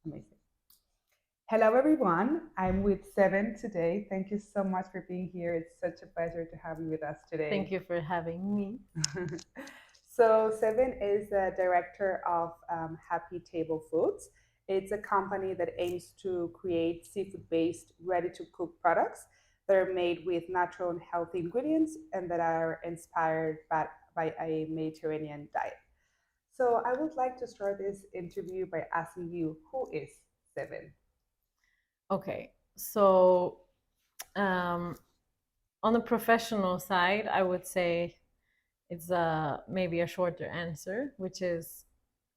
Amazing. Hello, everyone. I'm with Seben today. Thank you so much for being here. It's such a pleasure to have you with us Thank today. you for having me. So, Seben is the director of Happy Table Foods. It's a company that aims to create seafood based, ready to cook products that are made with natural and healthy ingredients and that are inspired by a Mediterranean diet. So, I would like to start this interview by asking you, who is Seben? Okay, so um, on the professional side, I would say it's maybe a shorter answer, which is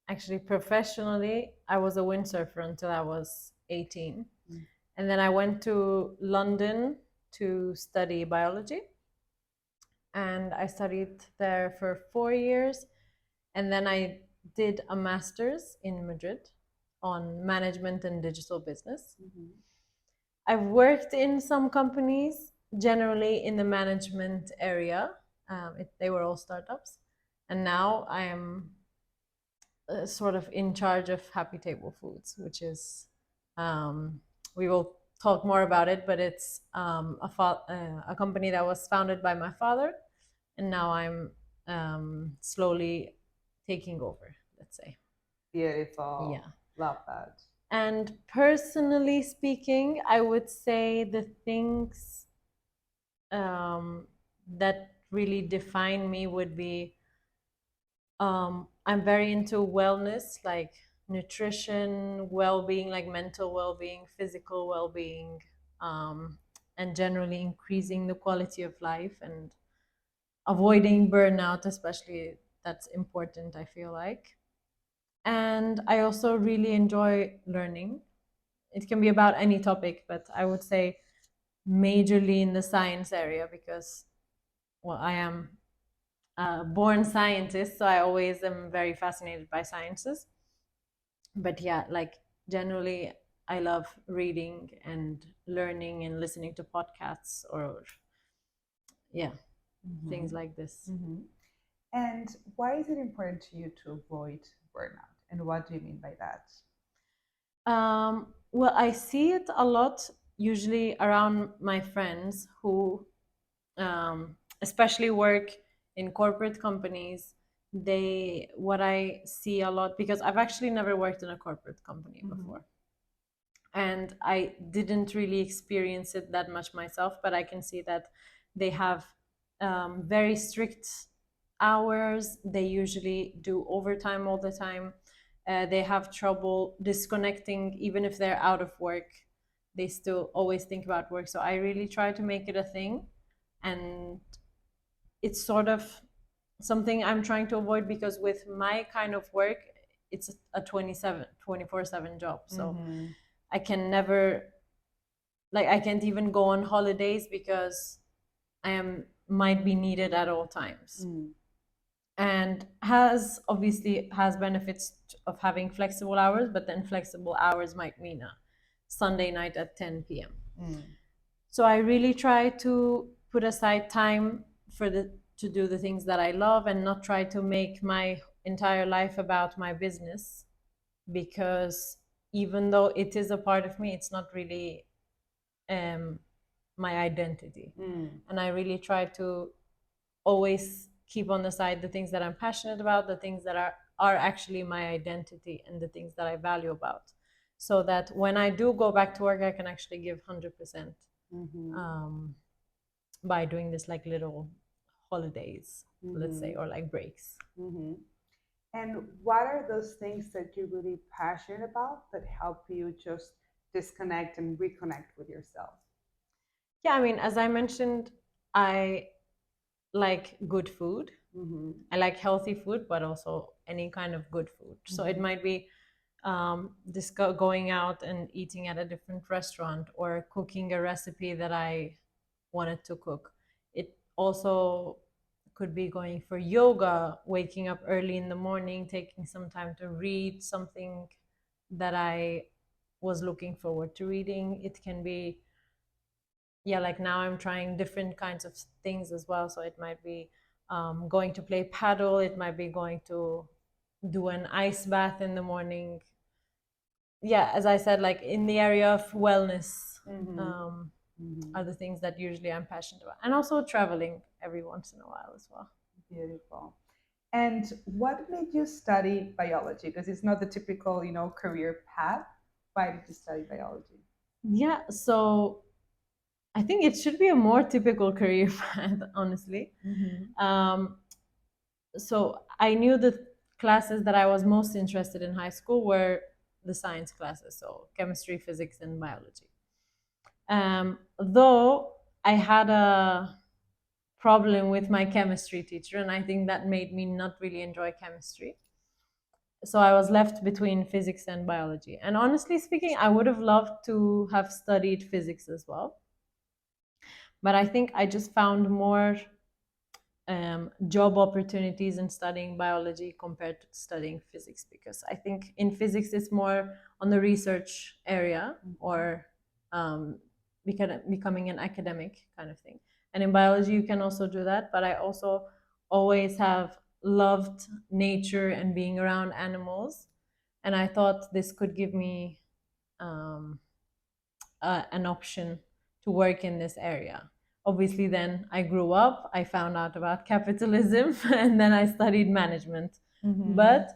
actually professionally, I was a windsurfer until I was 18. Mm. And then I went to London to study biology. And I studied there for 4 years. And then I did a master's in Madrid on management and digital business. Mhm. I've worked in some companies, generally in the management area. They were all startups. And now I am sort of in charge of Happy Table Foods, which is, we will talk more about it, but it's a company that was founded by my father. And now I'm slowly taking over, let's say. Beautiful. Yeah. Love that. And personally speaking, I would say the things um, that really define me would be I'm very into wellness, like nutrition, well being, like mental well being, physical well being, um, and generally increasing the quality of life and avoiding burnout, especially. That's important, I feel like. And I also really enjoy learning. It can be about any topic, but I would say majorly in the science area because, well, I am a born scientist, so I always am very fascinated by sciences. But yeah, like generally, I love reading and learning and listening to podcasts or, yeah, things Mhm. like this. Mhm. And why is it important to you to avoid burnout? And what do you mean by that? Well, I see it a lot usually around my friends who especially work in corporate companies. What I see a lot, because I've actually never worked in a corporate company Mhm. before, and I didn't really experience it that much myself, but I can see that they have very strict hours. They usually do overtime all the time. They have trouble disconnecting, even if they're out of work. They still always think about work. So I really try to make it a thing. And it's sort of something I'm trying to avoid because with my kind of work, it's a 24/7 job. So Mhm. I can never, like, I can't even go on holidays because I am might be needed at all times. Mm. And has obviously has benefits of having flexible hours, but then flexible hours might mean a Sunday night at 10 p.m. Mm. So I really try to put aside time to do the things that I love and not try to make my entire life about my business, because even though it is a part of me, it's not really um, my identity. Mm. And I really try to always keep on the side the things that I'm passionate about, the things that are actually my identity, and the things that I value about, so that when I do go back to work, I can actually give 100% Mhm. um, by doing this like little holidays, let's say, Mhm. or like breaks. Mhm. And what are those things that you're really passionate about that help you just disconnect and reconnect with yourself? Yeah, I mean, as I mentioned, I like good food. Mhm. I like healthy food, but also any kind of good food. So it Mhm. might be going out and eating at a different restaurant or cooking a recipe that I wanted to cook. It also could be going for yoga, waking up early in the morning, taking some time to read something that I was looking forward to reading. It can be, yeah, like now I'm trying different kinds of things as well. So it might be going to play paddle, it might be going to do an ice bath in the morning. yeah, as I said, like in the area of wellness, Mm-hmm. Mm-hmm. are the things that usually I'm passionate about, and also traveling every once in a while as well. Beautiful. And what made you study biology? Because it's not the typical, career path. Why did you study biology? Yeah, so I think it should be a more typical career path, honestly. Mm-hmm. So I knew the classes that I was most interested in high school were the science classes, so chemistry, physics, and biology. Though I had a problem with my chemistry teacher, and I think that made me not really enjoy chemistry. So I was left between physics and biology. And honestly speaking, I would have loved to have studied physics as well. But I think I just found more job opportunities in studying biology compared to studying physics, because I think in physics it's more on the research area, or um, becoming an academic kind of thing. And in biology you can also do that, but I also always have loved nature and being around animals, and I thought this could give me um, an option to work in this area. Obviously, then I grew up, I found out about capitalism, and then I studied management. Mm-hmm. But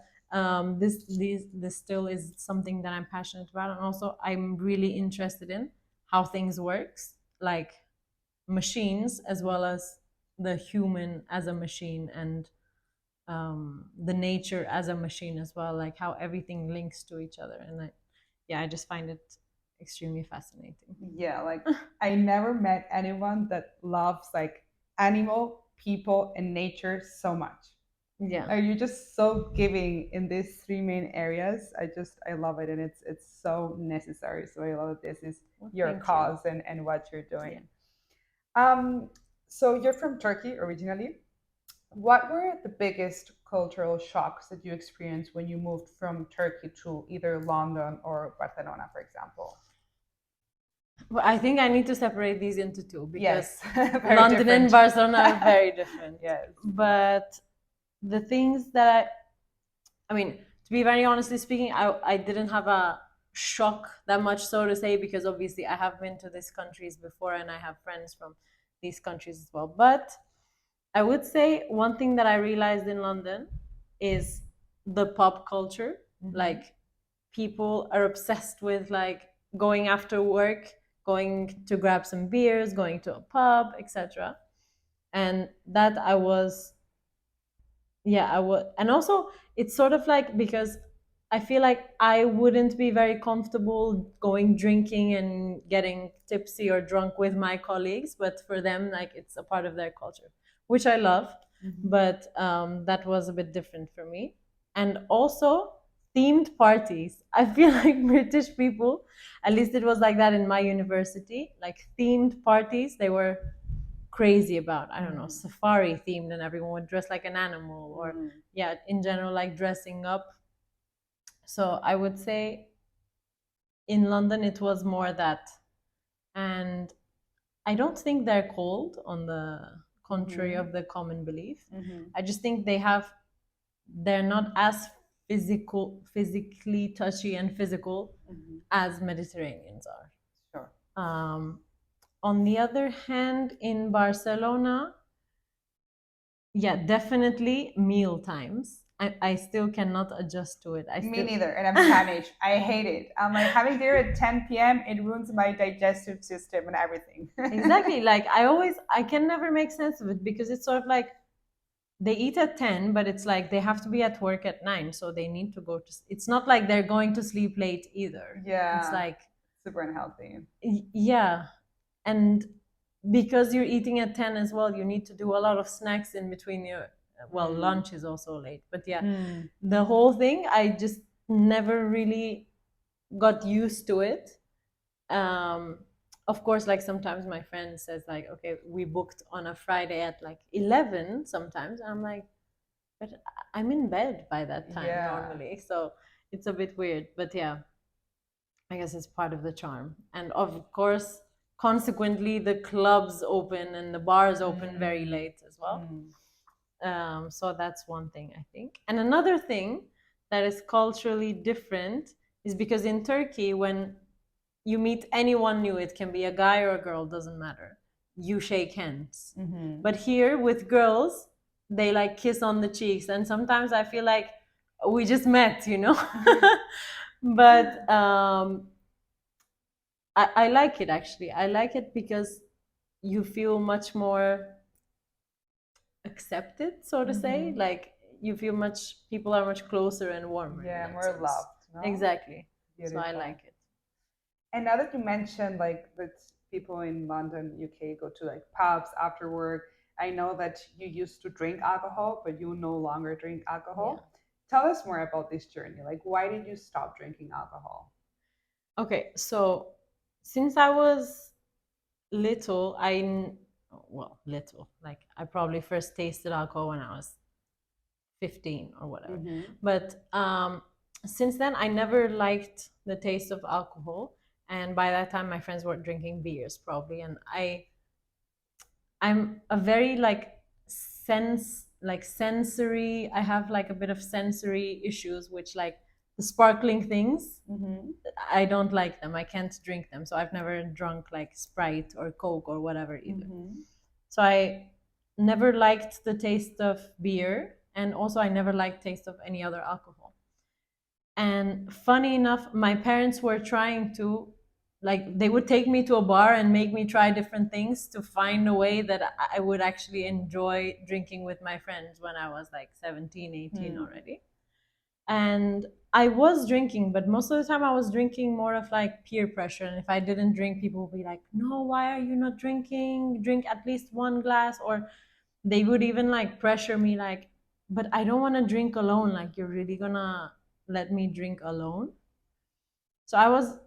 this still is something that I'm passionate about, and also I'm really interested in how things works, like machines as well as the human as a machine, and the nature as a machine as well, like how everything links to each other. And I just find it extremely fascinating. Yeah, like I never met anyone that loves like animal, people, and nature so much. Yeah. Are you just so giving in these three main areas? I love it, and it's so necessary. So I love that this is Well, your thank you. cause and what you're Yeah. doing. Um, so you're from Turkey originally. What were the biggest cultural shocks that you experienced when you moved from Turkey to either London or Barcelona, for example? Well, I think I need to separate these into two, because Yes, very London and different. Barcelona are very different. Yes. But the things that I mean, to be very honestly speaking, I didn't have a shock that much, so to say, because obviously I have been to these countries before and I have friends from these countries as well. But I would say one thing that I realized in London is the pop culture. Mm-hmm. Like, people are obsessed with like going after work, going to grab some beers, going to a pub, etc. And that I was, yeah, I would. And also it's sort of like, because I feel like I wouldn't be very comfortable going drinking and getting tipsy or drunk with my colleagues, but for them, like, it's a part of their culture, which I love. Mm-hmm. But that was a bit different for me. And also themed parties. I feel like British people, at least it was like that in my university, like themed parties, they were crazy about. I don't know, safari themed, and everyone would dress like an animal, or yeah, in general, like dressing up. So I would say in London it was more that. And I don't think they're cold, on the contrary of the common belief. Mm-hmm. I just think they're not as physically touchy and physical as Mediterraneans are. Sure. On the other hand, in Barcelona, yeah, definitely meal times. I still cannot adjust to it. Me neither, and I'm Spanish. I hate it. I'm like having dinner at 10 p.m. It ruins my digestive system and everything. Exactly. Like, I can never make sense of it, because it's sort of like they eat at 10, but it's like they have to be at work at 9, so they need to go to. It's not like they're going to sleep late either. It's Yeah, like, super unhealthy. yeah, and because you're eating at 10 as well, you need to do a lot of snacks in between your. Well, lunch is also late, but yeah, the whole thing, I just never really got used to it. um of course, like, sometimes my friend says like, okay, we booked on a Friday at like 11 sometimes. I'm like, but I'm in bed by that time. Yeah. Normally, so it's a bit weird. But yeah, I guess it's part of the charm. And of course, consequently, the clubs open and the bars open very late as well. So that's one thing, I think. And another thing that is culturally different is because in Turkey, when you meet anyone new, it can be a guy or a girl, doesn't matter, you shake hands. But here with girls, they like kiss on the cheeks, and sometimes I feel like we just met, you know. But I like it, actually. I like it because you feel much more accepted, so to say. Like you feel much, people are much closer and warmer. Yeah, in that more sense. loved, no? Exactly. So I Beautiful. like it. And now that you mentioned like that people in London, UK go to like pubs after work, I know that you used to drink alcohol, but you no longer drink alcohol. Yeah. Tell us more about this journey. Like, why did you stop drinking alcohol? Okay, so since I was little, well, little, like I probably first tasted alcohol when I was 15 or whatever. But since then, I never liked the taste of alcohol. And by that time, my friends were drinking beers probably. And I'm a very sensory. I have like a bit of sensory issues, which like the sparkling things, I don't like them. I can't drink them. So I've never drunk like Sprite or Coke or whatever either. So I never liked the taste of beer, and also I never liked taste of any other alcohol. And funny enough, my parents were trying to, like, they would take me to a bar and make me try different things to find a way that I would actually enjoy drinking with my friends when I was like 17, 18 already. And I was drinking, but most of the time I was drinking more of like peer pressure. And if I didn't drink, people would be like, no, why are you not drinking? Drink at least one glass. Or they would even like pressure me, like, but I don't want to drink alone. Like, you're really gonna let me drink alone? So I was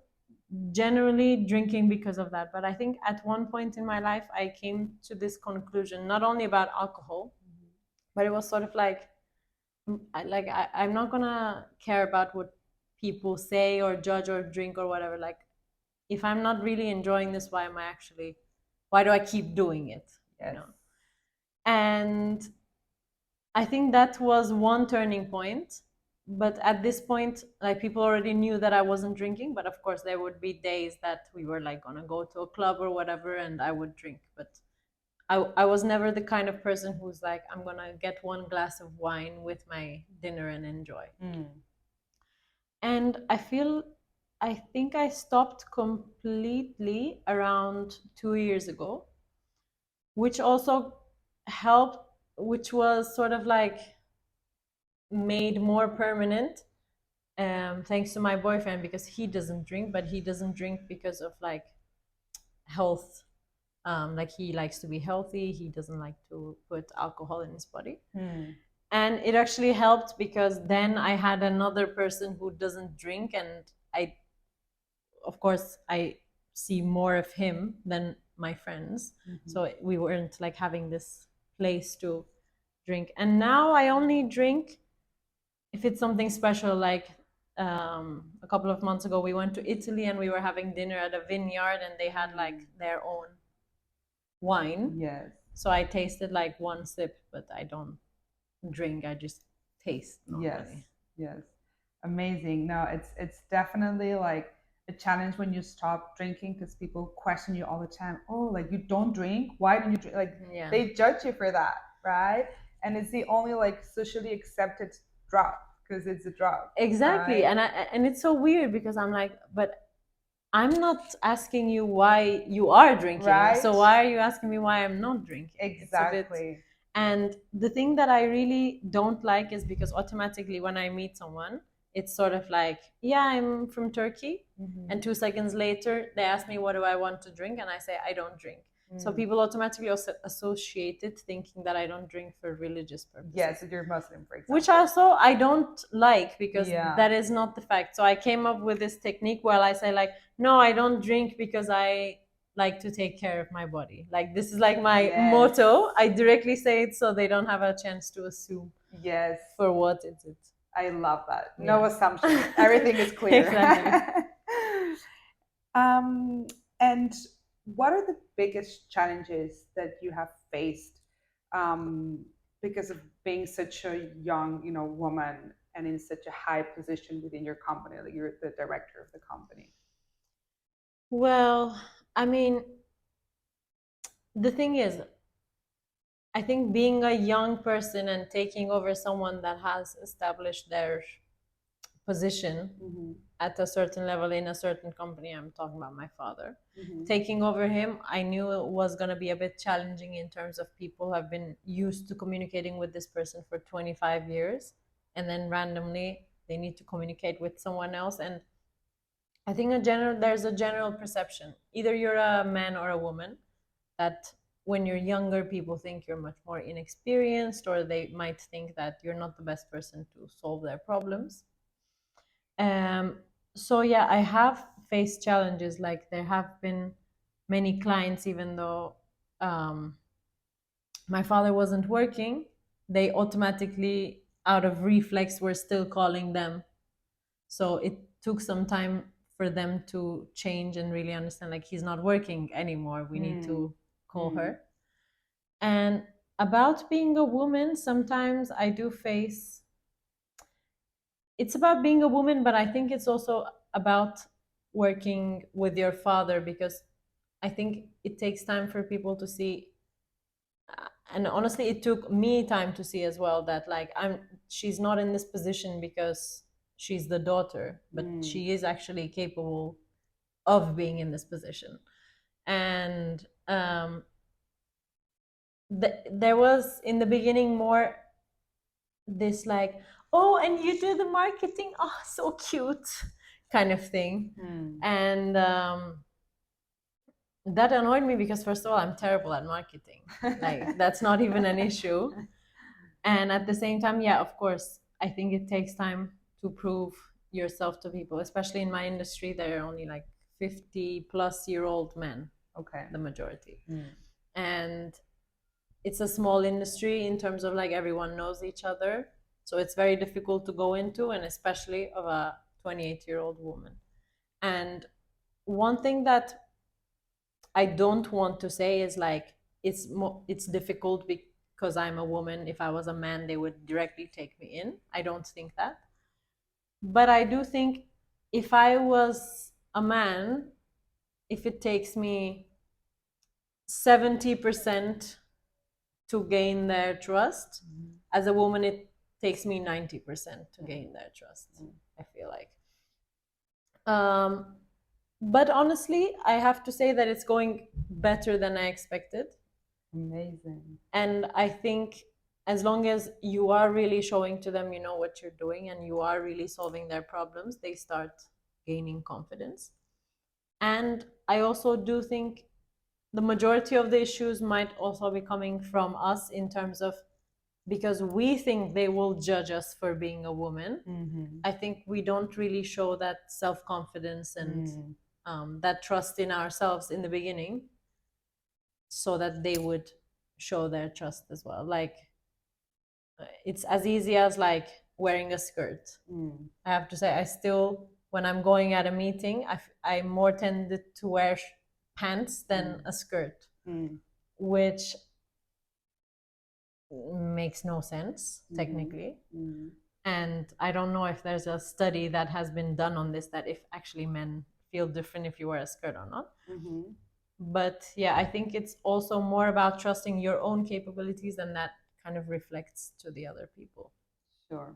generally drinking because of that. But I think at one point in my life, I came to this conclusion, not only about alcohol, but it was sort of like, I'm not gonna care about what people say or judge or drink or whatever. Like, if I'm not really enjoying this, why do I keep doing it? Yes. You know? And I think that was one turning point. But at this point, like, people already knew that I wasn't drinking. But of course, there would be days that we were like gonna go to a club or whatever, and I would drink. But I was never the kind of person who's like, I'm gonna get one glass of wine with my dinner and enjoy. And I think I stopped completely around 2 years ago, which also helped, which was sort of like made more permanent, thanks to my boyfriend, because he doesn't drink, but he doesn't drink because of like health. Like, he likes to be healthy. He doesn't like to put alcohol in his body. And it actually helped because then I had another person who doesn't drink, and of course, I see more of him than my friends. So we weren't like having this place to drink. And now I only drink if it's something special. Like, a couple of months ago, we went to Italy and we were having dinner at a vineyard, and they had like their own wine. Yes. So I tasted like one sip, but I don't drink. I just taste normally. Yes. Amazing. No, it's definitely like a challenge when you stop drinking because people question you all the time. Oh, like, you don't drink? Why don't you drink? Like, Yeah. they judge you for that, right? And it's the only like socially accepted drug because it's a drug. Exactly. Right? And it's so weird because I'm like, but I'm not asking you why you are drinking. Right. So why are you asking me why I'm not drinking? Exactly. And the thing that I really don't like is because automatically when I meet someone, it's sort of like, yeah, I'm from Turkey. And 2 seconds later, they ask me, what do I want to drink? And I say, I don't drink. So people automatically also associate it, thinking that I don't drink for religious purposes. Yes, if you're Muslim, for example. Which also I don't like, because Yeah. that is not the fact. So I came up with this technique where I say like, no, I don't drink because I like to take care of my body. Like, this is like my motto. I directly say it so they don't have a chance to assume Yes. for what is it. I love that. No assumptions. Everything is clear. Exactly. And what are the biggest challenges that you have faced because of being such a young, woman and in such a high position within your company, like you're the director of the company? Well, I mean, the thing is, I think being a young person and taking over someone that has established their position at a certain level in a certain company, I'm talking about my father, taking over him, I knew it was going to be a bit challenging in terms of people who have been used to communicating with this person for 25 years, and then randomly they need to communicate with someone else. And I think there's a general perception, either you're a man or a woman, that when you're younger, people think you're much more inexperienced, or they might think that you're not the best person to solve their problems. Um, so yeah, I have faced challenges. Like there have been many clients, even though my father wasn't working, they automatically, out of reflex, were still calling them. So it took some time for them to change and really understand, like, he's not working anymore, we need to call her. And about being a woman, sometimes I do face, it's about being a woman, but I think it's also about working with your father, because I think it takes time for people to see, and honestly it took me time to see as well, that like she's not in this position because she's the daughter, but she is actually capable of being in this position. And there was in the beginning more this like, oh, and you do the marketing, oh, so cute, kind of thing. And that annoyed me, because first of all, I'm terrible at marketing. Like that's not even an issue. And at the same time, yeah, of course, I think it takes time to prove yourself to people, especially in my industry. There are only like 50-plus-year-old men, Okay. the majority. And it's a small industry in terms of like everyone knows each other, so it's very difficult to go into, and especially of a 28-year-old woman. And one thing that I don't want to say is like it's difficult because I'm a woman. If I was a man, they would directly take me in. I don't think that. But I do think if I was a man, if it takes me 70% to gain their trust, as a woman, it takes me 90% to gain their trust, I feel like. But honestly, I have to say that it's going better than I expected. Amazing. And I think as long as you are really showing to them, you know what you're doing, and you are really solving their problems, they start gaining confidence. And I also do think the majority of the issues might also be coming from us, in terms of, because we think they will judge us for being a woman. I think we don't really show that self-confidence and that trust in ourselves in the beginning, so that they would show their trust as well. Like it's as easy as like wearing a skirt. I have to say, I still, when I'm going at a meeting, I more tended to wear pants than a skirt, which makes no sense technically. And I don't know if there's a study that has been done on this, that if actually men feel different if you wear a skirt or not. But yeah, I think it's also more about trusting your own capabilities, and that kind of reflects to the other people. Sure.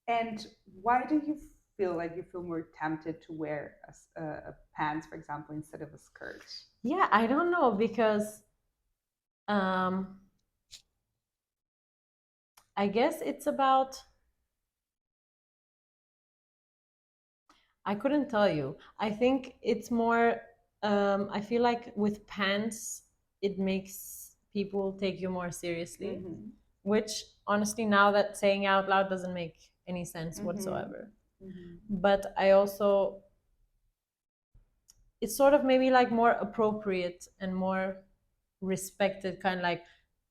And why do you feel like you feel more tempted to wear a pants, for example, instead of a skirt? Yeah, I don't know, because I guess it's about, I couldn't tell you. I think it's more, I feel like with pants, it makes people take you more seriously, which honestly, now that saying out loud doesn't make any sense whatsoever. But I also, it's sort of maybe like more appropriate and more respected, kind of like,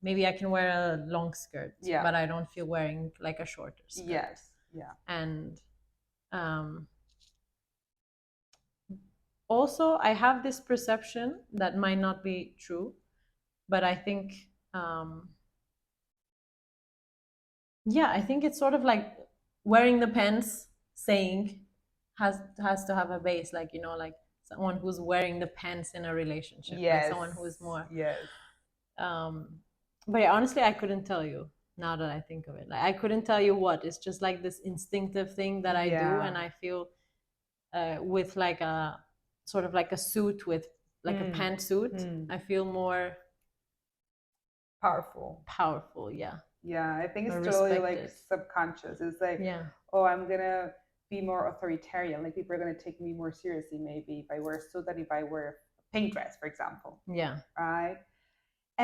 maybe I can wear a long skirt, but I don't feel wearing like a shorter skirt. Yes. Yeah. And also, I have this perception that might not be true, but I think, yeah, I think it's sort of like wearing the pants saying has to have a base, like, you know, like someone who's wearing the pants in a relationship, like Yes. someone who is more Yes. um but yeah, honestly, I couldn't tell you now that I think of it. Like, I couldn't tell you what. It's just like this instinctive thing that I do, and I feel with like a sort of like a suit with like a pantsuit, I feel more Powerful. powerful. Yeah. Yeah, I think Or it's totally like respected. subconscious. It's like, Yeah. oh, I'm gonna be more authoritarian. Like people are gonna take me more seriously, maybe if I wear a suit than if I wear a pink dress, for example. Yeah. Right?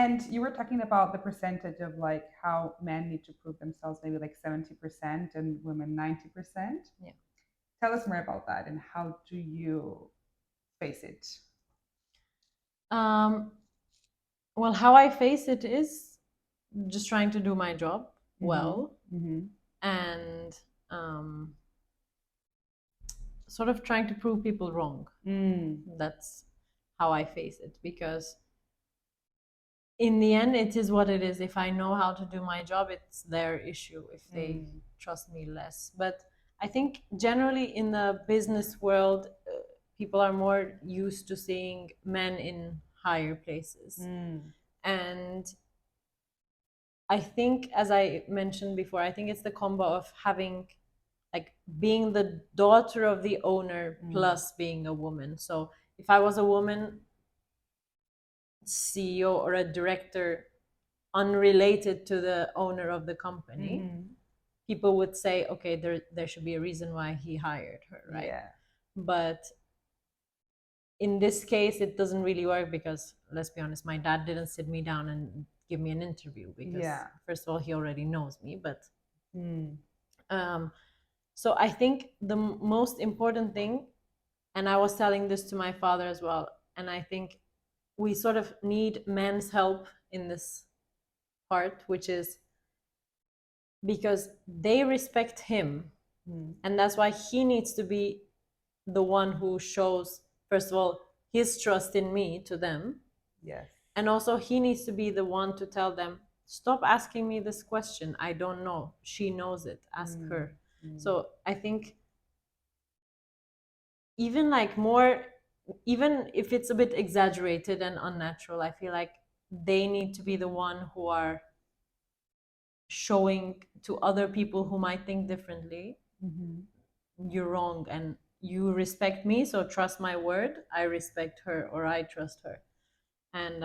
And you were talking about the percentage of like how men need to prove themselves, maybe like 70% and women 90%. Yeah. Tell us more about that and how do you face it? um well, how I face it is just trying to do my job well, and sort of trying to prove people wrong. That's how I face it, because in the end, it is what it is. If I know how to do my job, it's their issue if they trust me less. But I think generally in the business world, people are more used to seeing men in higher places. And I think, as I mentioned before, I think it's the combo of having, like, being the daughter of the owner plus being a woman. So if I was a woman CEO or a director unrelated to the owner of the company, people would say, okay, there should be a reason why he hired her, right? Yeah. But in this case, it doesn't really work because, let's be honest, my dad didn't sit me down and give me an interview because, first of all, he already knows me. But so I think the most important thing, and I was telling this to my father as well, and I think we sort of need men's help in this part, which is because they respect him, and that's why he needs to be the one who shows, first of all, his trust in me to them. Yes. And also he needs to be the one to tell them, stop asking me this question, I don't know, she knows it, ask her. So I think even like more, even if it's a bit exaggerated and unnatural, I feel like they need to be the one who are showing to other people who might think differently, you're wrong and you respect me, so trust my word, I respect her, or I trust her. And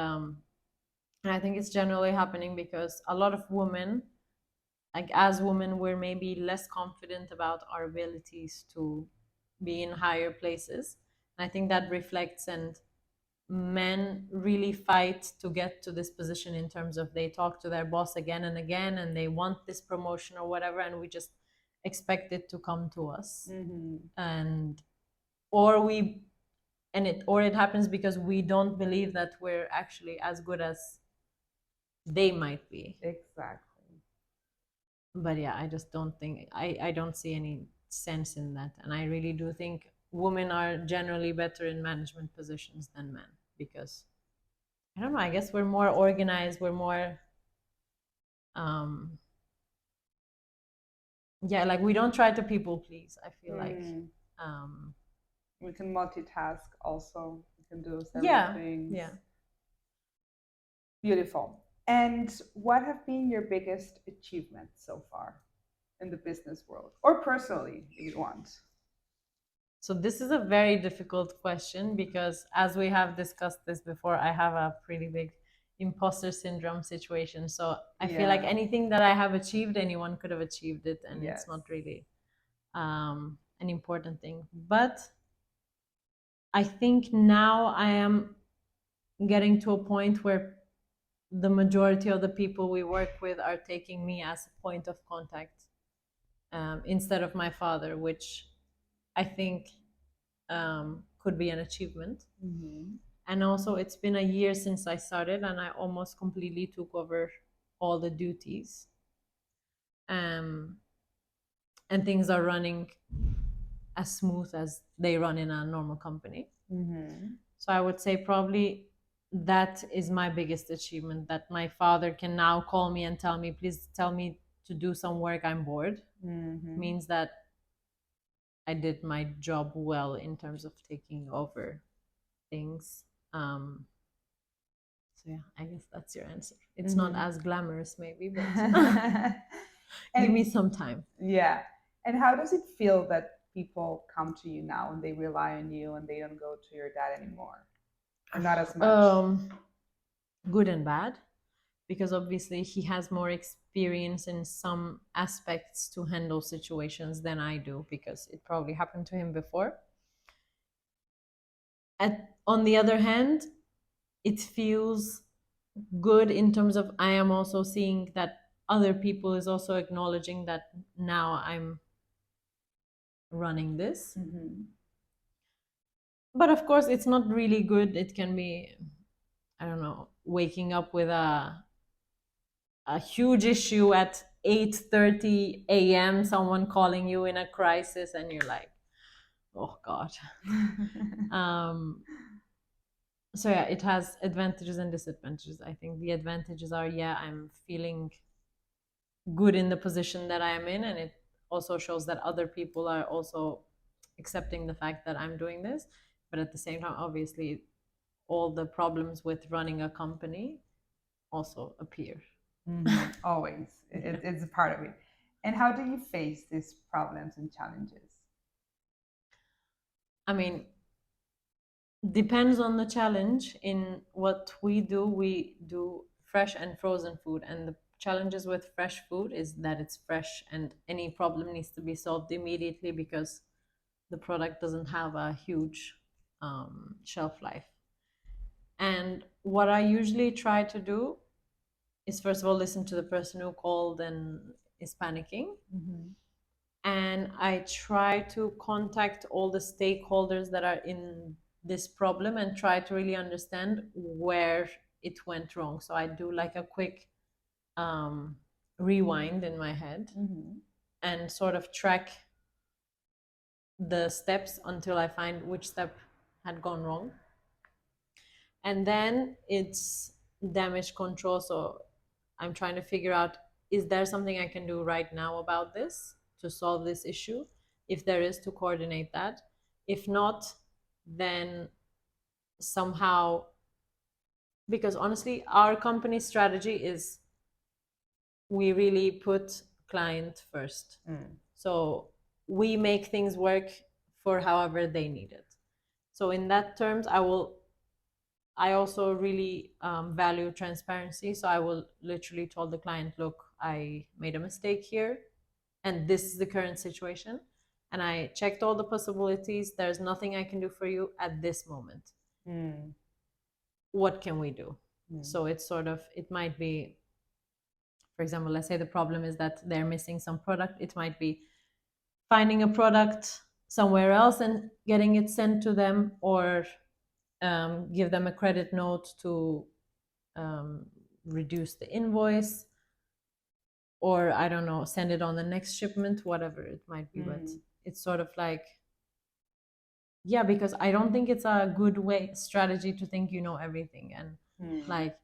I think it's generally happening because a lot of women, like as women, we're maybe less confident about our abilities to be in higher places. And I think that reflects, and men really fight to get to this position in terms of they talk to their boss again and again and they want this promotion or whatever, and we just expect it to come to us. And or we and it or it happens because we don't believe that we're actually as good as they might be. Exactly. But yeah, I just don't think, I don't see any sense in that. And I really do think women are generally better in management positions than men, because I don't know, I guess we're more organized, we're more yeah, like we don't try to people please, I feel like. We can multitask also. We can do several Yeah, things. yeah. Beautiful. And what have been your biggest achievements so far in the business world, or personally, if you want? So this is a very difficult question because, as we have discussed this before, I have a pretty big imposter syndrome situation. So I feel like anything that I have achieved, anyone could have achieved it, and it's not really an important thing. But I think now I am getting to a point where the majority of the people we work with are taking me as a point of contact, instead of my father, which I think could be an achievement. And also, it's been a year since I started, and I almost completely took over all the duties. And things are running as smooth as they run in a normal company. So I would say probably that is my biggest achievement, that my father can now call me and tell me, please tell me to do some work, I'm bored, means that I did my job well in terms of taking over things. So yeah, I guess that's your answer. It's not as glamorous, maybe, but give me some time. Yeah. And how does it feel that people come to you now and they rely on you and they don't go to your dad anymore? Or not as much? Good and bad, because obviously he has more experience in some aspects to handle situations than I do, because it probably happened to him before. On the other hand, it feels good in terms of I am also seeing that other people is also acknowledging that now I'm running this. But of course it's not really good. It can be, I don't know, waking up with a huge issue at 8:30 a.m., someone calling you in a crisis, and you're like, oh god. So yeah, it has advantages and disadvantages. I think the advantages are, yeah, I'm feeling good in the position that I am in, and it also shows that other people are also accepting the fact that I'm doing this. But at the same time, obviously, all the problems with running a company also appear. Always. It's a part of it. And how do you face these problems and challenges? I mean, depends on the challenge. In what we do fresh and frozen food, and the challenges with fresh food is that it's fresh and any problem needs to be solved immediately, because the product doesn't have a huge shelf life. And what I usually try to do is, first of all, listen to the person who called and is panicking. And I try to contact all the stakeholders that are in this problem and try to really understand where it went wrong. So I do like a quick rewind in my head and sort of track the steps until I find which step had gone wrong. And then it's damage control. So I'm trying to figure out, is there something I can do right now about this to solve this issue? If there is, to coordinate that. If not, then somehow, because honestly, our company strategy is we really put client first. So we make things work for however they need it. So in that terms, I also really value transparency. So I will literally tell the client, look, I made a mistake here, and this is the current situation. And I checked all the possibilities. There's nothing I can do for you at this moment. What can we do? So it's sort of, it might be, for example, let's say the problem is that they're missing some product. It might be finding a product somewhere else and getting it sent to them, or give them a credit note to reduce the invoice, or I don't know, send it on the next shipment, whatever it might be. But it's sort of like, yeah, because I don't think it's a good way strategy to think you know everything. And like,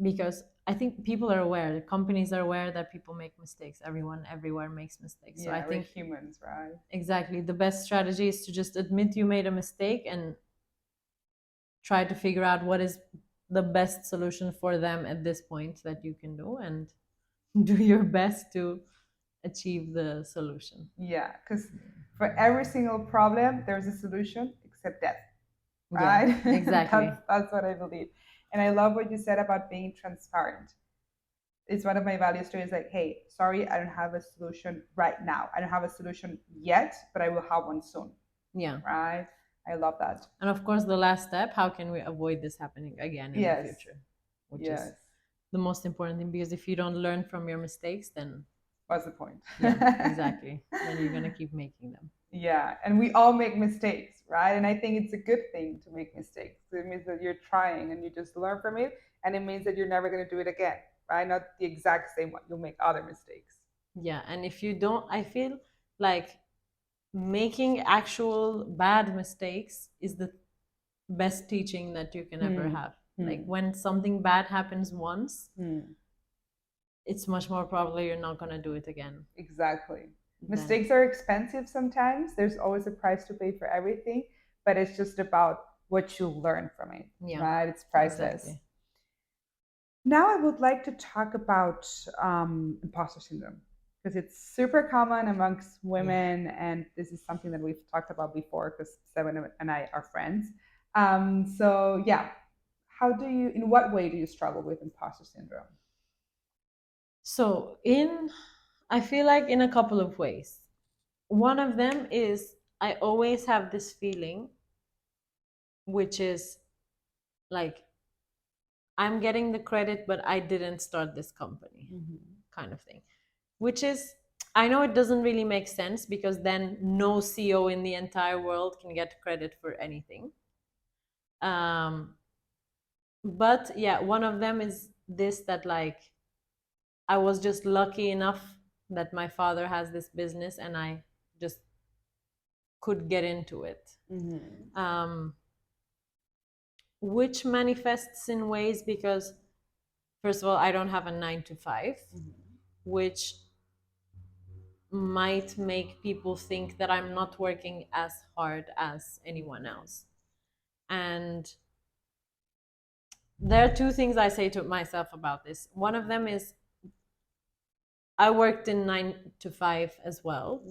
because I think people are aware, the companies are aware that people make mistakes. Everyone everywhere makes mistakes. So I think we're humans, right? Exactly, the best strategy is to just admit you made a mistake and try to figure out what is the best solution for them at this point that you can do, and do your best to achieve the solution. Yeah, because for every single problem, there's a solution except death, right? Yeah, exactly. That's what I believe. And I love what you said about being transparent. It's one of my values too. Is like, hey, sorry, I don't have a solution right now. I don't have a solution yet, but I will have one soon. Yeah. Right? I love that. And of course, the last step, how can we avoid this happening again in the future? Which is the most important thing, because if you don't learn from your mistakes, then what's the point? Yeah, exactly. Then you're going to keep making them. Yeah, and we all make mistakes, right? And I think it's a good thing to make mistakes. It means that you're trying and you just learn from it, and it means that you're never going to do it again, right? Not the exact same one. You'll make other mistakes. Yeah, and if you don't, I feel like making actual bad mistakes is the best teaching that you can ever have. Like when something bad happens once, it's much more probably you're not going to do it again. Exactly. Then. Mistakes are expensive sometimes. There's always a price to pay for everything, but it's just about what you learn from it, Yeah, right? It's priceless. exactly. Now I would like to talk about imposter syndrome because it's super common amongst women, and this is something that we've talked about before because Seben and I are friends. So yeah, in what way do you struggle with imposter syndrome? So I feel like in a couple of ways. One of them is I always have this feeling, which is like I'm getting the credit, but I didn't start this company, kind of thing. Which is, I know it doesn't really make sense because then no CEO in the entire world can get credit for anything. But yeah, one of them is this, that like I was just lucky enough that my father has this business and I just could get into it. Which manifests in ways because, first of all, I don't have a 9 to 5, which might make people think that I'm not working as hard as anyone else. And there are two things I say to myself about this. One of them is I worked in 9 to 5 as well.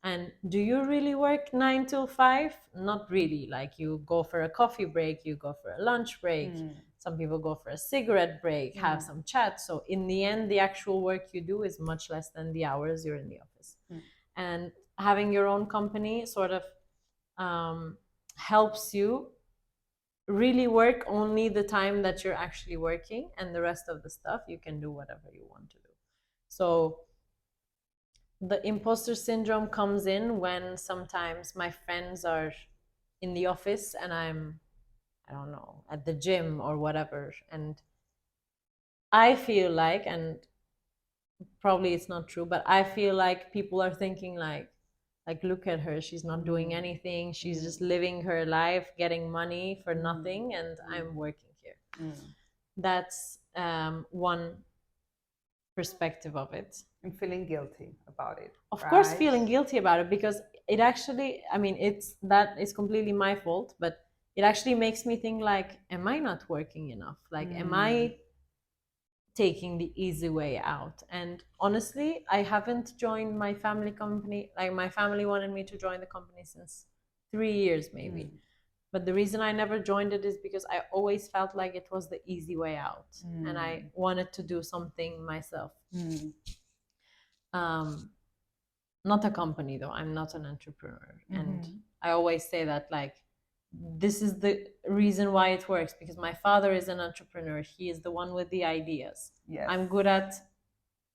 And do you really work 9 till 5? Not really. Like you go for a coffee break, you go for a lunch break. Some people go for a cigarette break, have some chat. So in the end, the actual work you do is much less than the hours you're in the office. And having your own company sort of helps you really work only the time that you're actually working, and the rest of the stuff you can do whatever you want to do. So the imposter syndrome comes in when sometimes my friends are in the office and I'm, I don't know, at the gym or whatever, and I feel like, and probably it's not true, but I feel like people are thinking like look at her, she's not doing anything, she's just living her life, getting money for nothing, and I'm working here. That's one perspective of it. And feeling guilty about it. Of course, feeling guilty about it, because it actually, I mean, that is completely my fault, but it actually makes me think like, am I not working enough? Like, am I taking the easy way out? And honestly, I haven't joined my family company. Like, my family wanted me to join the company since 3 years maybe. But the reason I never joined it is because I always felt like it was the easy way out, and I wanted to do something myself. Not a company though, I'm not an entrepreneur. And I always say that like this is the reason why it works, because my father is an entrepreneur, he is the one with the ideas. I'm good at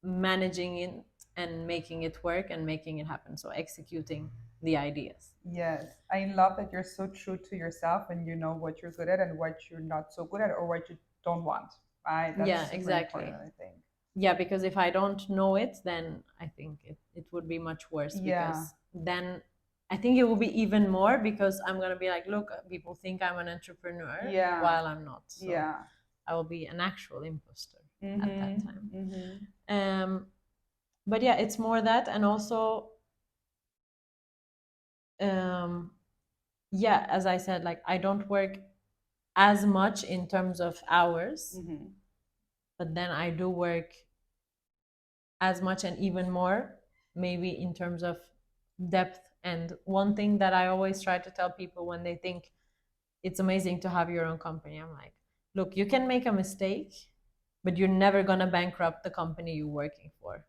managing it and making it work and making it happen, so executing the ideas. Yes, I love that you're so true to yourself and you know what you're good at and what you're not so good at or what you don't want. Right? That's Yeah, super exactly. important, I think. Yeah, because if I don't know it, then I think it would be much worse, because then I think it will be even more, because I'm going to be like, look, people think I'm an entrepreneur while I'm not. So I will be an actual imposter at that time. But yeah, it's more that. And also, yeah, as I said, like I don't work as much in terms of hours, but then I do work as much and even more, maybe in terms of depth. And one thing that I always try to tell people when they think it's amazing to have your own company, I'm like, look, you can make a mistake, but you're never going to bankrupt the company you're working for.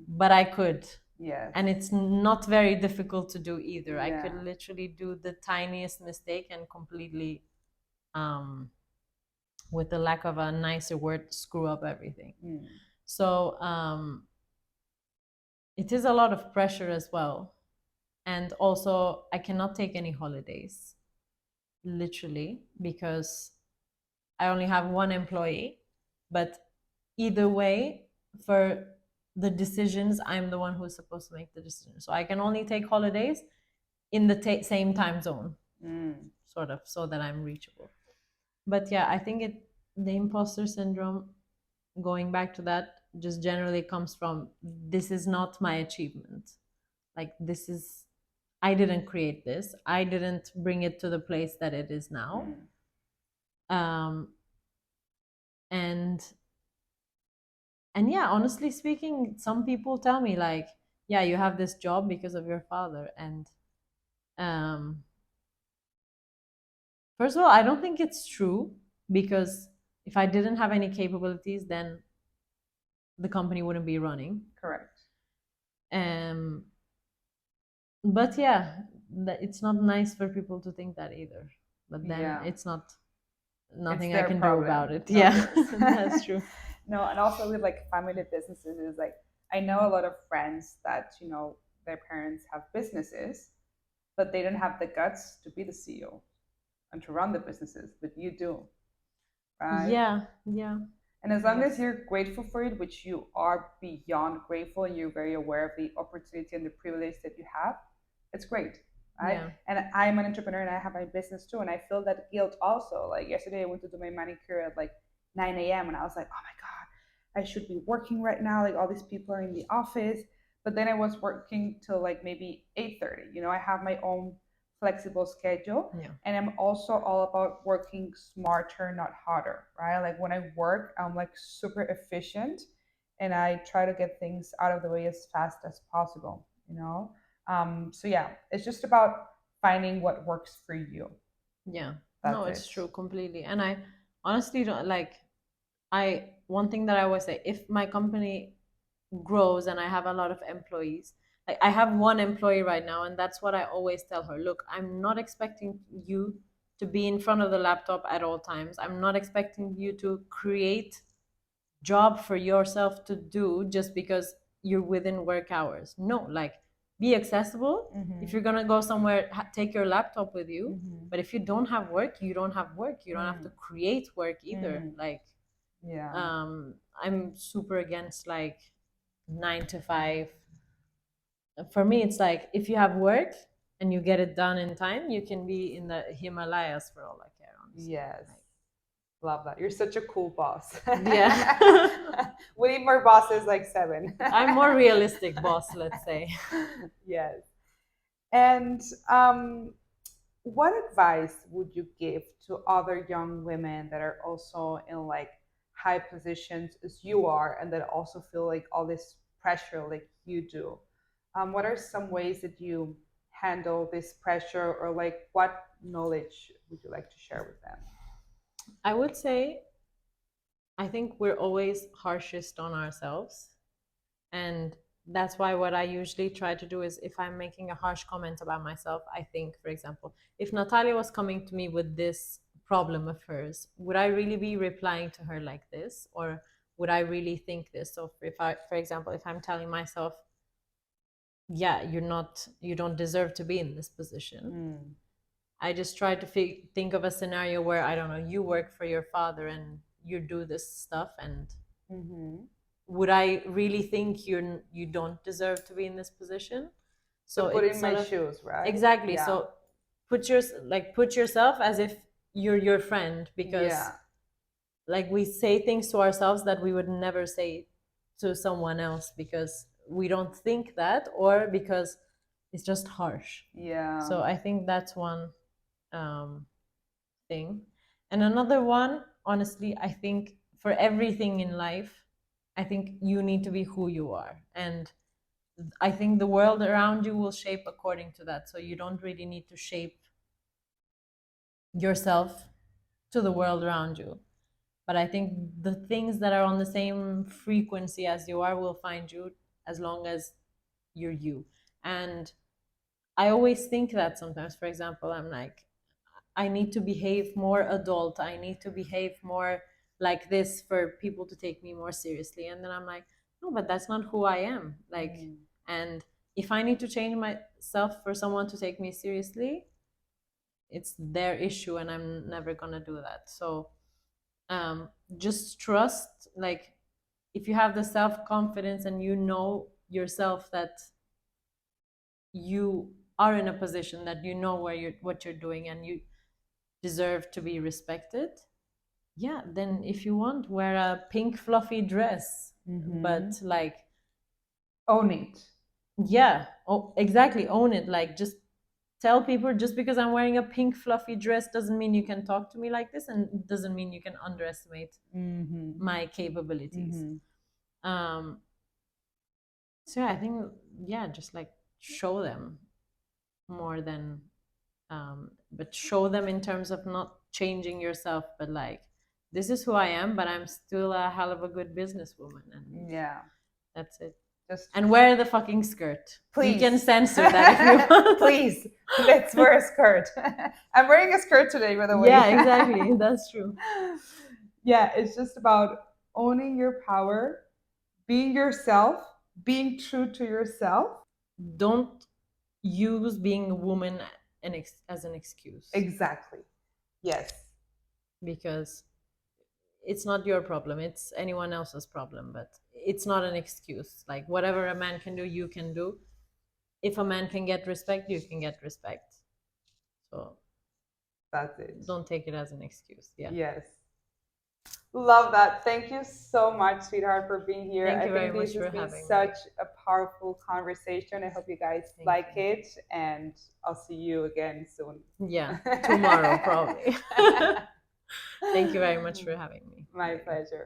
But I could. Yes. And it's not very difficult to do either. I could literally do the tiniest mistake and completely, with the lack of a nicer word, screw up everything. So it is a lot of pressure as well. And also, I cannot take any holidays, literally, because I only have one employee. But either way, for the decisions, I'm the one who's supposed to make the decision. So I can only take holidays in the same time zone, sort of, so that I'm reachable. But yeah, I think the imposter syndrome, going back to that, just generally comes from, this is not my achievement. Like, this is, I didn't create this. I didn't bring it to the place that it is now. Um, and yeah, honestly speaking, some people tell me like, yeah, you have this job because of your father. And um, first of all, I don't think it's true, because if I didn't have any capabilities, then the company wouldn't be running. Correct. Um, but yeah, it's not nice for people to think that either. But then Yeah. it's not, It's nothing I their can do problem, about it. not Yeah, yours. that's true. No, and also with like family businesses is like I know a lot of friends that their parents have businesses, but they don't have the guts to be the CEO and to run the businesses, but you do, right? Yeah, yeah, And as long as yes, you're grateful for it, which you are beyond grateful, and you're very aware of the opportunity and the privilege that you have, it's great, right? yeah, And I'm an entrepreneur and I have my business too, and I feel that guilt also. Like yesterday, I went to do my manicure at like 9 a.m. and I was like, oh my God, I should be working right now. Like all these people are in the office. But then I was working till like maybe 8:30. I have my own flexible schedule, yeah, and I'm also all about working smarter, not harder, right? Like when I work, I'm like super efficient and I try to get things out of the way as fast as possible. So yeah, it's just about finding what works for you. yeah. No, That's it's it. true completely. And I honestly don't like, I, one thing that I always say, if my company grows and I have a lot of employees, like I have one employee right now, and that's what I always tell her. Look, I'm not expecting you to be in front of the laptop at all times. I'm not expecting you to create job for yourself to do just because you're within work hours. No, like, be accessible. If Mm-hmm. you're gonna go somewhere, take your laptop with you. Mm-hmm. But if you don't have work, you don't have work. You don't have to Mm. create work either. Mm. Like, Yeah. I'm super against like 9 to 5. For me, it's like, if you have work and you get it done in time, you can be in the Himalayas for all I care, honestly. Yes. Love that. You're such a cool boss. Like, yeah. We need more bosses like Seben. I'm more realistic boss, let's say. Yes. And what advice would you give to other young women that are also in like high positions as you are and that also feel like all this pressure like you do? What are some ways that you handle this pressure, or like what knowledge would you like to share with them? I would say, I think we're always harshest on ourselves. And that's why what I usually try to do is, if I'm making a harsh comment about myself, I think, for example, if Natalia was coming to me with this problem of hers, would I really be replying to her like this? Or would I really think this? So if I, for example, if I'm telling myself, yeah, you don't deserve to be in this position, Mm. I just try to think of a scenario where, I don't know, you work for your father and you do this stuff, and Mm-hmm. would I really think you don't deserve to be in this position? So So put it's in sort my of, shoes, right? exactly. Yeah. So put yourself as if you're your friend, because Yeah. like, we say things to ourselves that we would never say to someone else, because we don't think that, or because it's just harsh. Yeah. So I think that's one um, thing. And another one, honestly, I think for everything in life, I think you need to be who you are. And I think the world around you will shape according to that. So you don't really need to shape yourself to the world around you. But I think the things that are on the same frequency as you are will find you, as long as you're you. And I always think that sometimes, for example, I'm like, I need to behave more adult. I need to behave more like this for people to take me more seriously. And then I'm like, no, but that's not who I am. Like, Mm. and if I need to change myself for someone to take me seriously, it's their issue, and I'm never gonna do that. So um, just trust. Like, if you have the self confidence and you know yourself that you are in a position that you know what you're doing, and you deserve to be respected, yeah, then if you want, wear a pink fluffy dress but like own it. Yeah, oh, exactly, own it. Like, just tell people, just because I'm wearing a pink fluffy dress doesn't mean you can talk to me like this, and doesn't mean you can underestimate my capabilities. So I think, yeah, just like show them more than but show them in terms of not changing yourself, but like, this is who I am, but I'm still a hell of a good businesswoman, and Yeah. that's it. Just And wear the fucking skirt. please. We can censor that if you want. Please, let's wear a skirt. I'm wearing a skirt today, by the way. Yeah, exactly. That's true. Yeah, it's just about owning your power, being yourself, being true to yourself. Don't use being a woman as an excuse. Exactly. Yes. Because it's not your problem, it's anyone else's problem, but it's not an excuse. Like, whatever a man can do, you can do. If a man can get respect, you can get respect. So that's it. Don't take it as an excuse. Yeah. Yes. Love that. Thank you so much, sweetheart, for being here. Thank I you very think much this for has been having such me. a powerful conversation. I hope you guys Thank like you. it, and I'll see you again soon. Yeah, tomorrow probably. Thank you very much for having me. My pleasure.